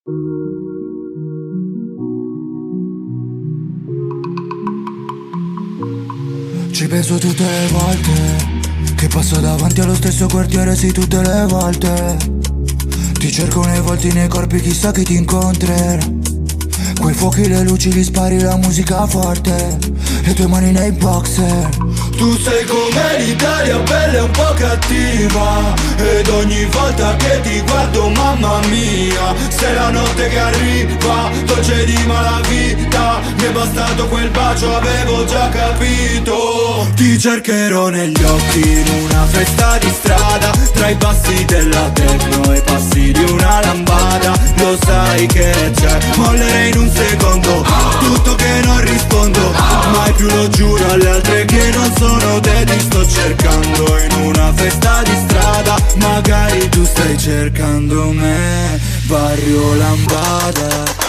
Ci penso tutte le volte che passo davanti allo stesso quartiere, sì, tutte le volte. Ti cerco nei volti, nei corpi, chissà chi ti incontrerà. Quei fuochi, le luci, li spari, la musica forte, le tue mani nei boxer. Tu sei come l'Italia, bella e un po' cattiva, ed ogni volta che ti guardo, mamma mia, sei la notte che arriva, dolce di malavita. Mi è bastato quel bacio, avevo già capito. Ti cercherò negli occhi in una festa di strada, tra i passi della techno e i passi di una lambada. Lo sai che c'è, mollerei in un secondo, tutto che non rispondo, mai più lo giuro alle altre che non sono te. Ti sto cercando in una festa di strada, magari tu stai cercando me, Barrio Lambada.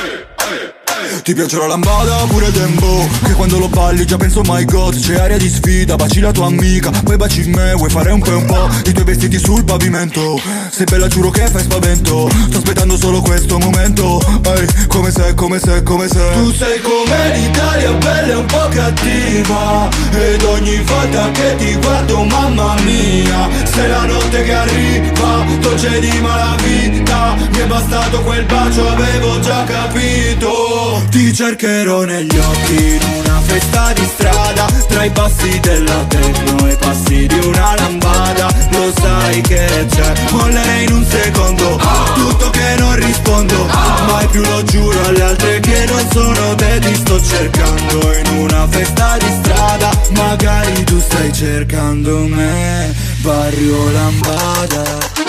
Ti piace la lambada oppure il dembo, che quando lo balli già penso my god, c'è aria di sfida, baci la tua amica, poi baci me, vuoi fare un po' i tuoi vestiti sul pavimento. Sei bella, giuro che fai spavento, sto aspettando solo questo momento. Ehi, come sei, come sei, come sei. Tu sei come l'Italia, bella e un po' cattiva, ed ogni volta che ti guardo, mamma mia, sei la notte che arriva, dolce di malavita. Mi è bastato quel bacio, avevo già capito. Ti cercherò negli occhi in una festa di strada, tra i passi della techno e i passi di una lambada. Lo sai che c'è, mollerei in un secondo, tutto che non rispondo, mai più lo giuro alle altre che non sono te. Ti sto cercando in una festa di strada, magari tu stai cercando me, Barrio Lambada.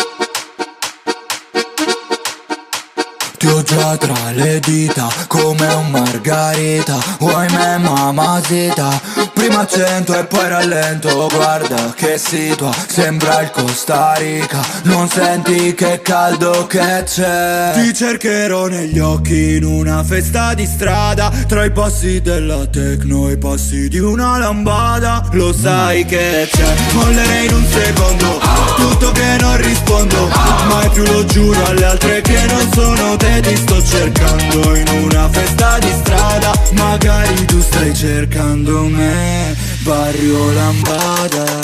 Ti ho già tra le dita come un margarita, vuoi me mamacita? Prima accento e poi rallento, guarda che situa, sembra il Costa Rica. Non senti che caldo che c'è? Ti cercherò negli occhi in una festa di strada, tra i passi della techno e i passi di una lambada. Lo sai che c'è, mollerei in un secondo, tutto che non rispondo, mai più lo giuro alle altre che non sono te. Ti sto cercando in una festa di strada, magari tu stai cercando me, Barrio Lambada.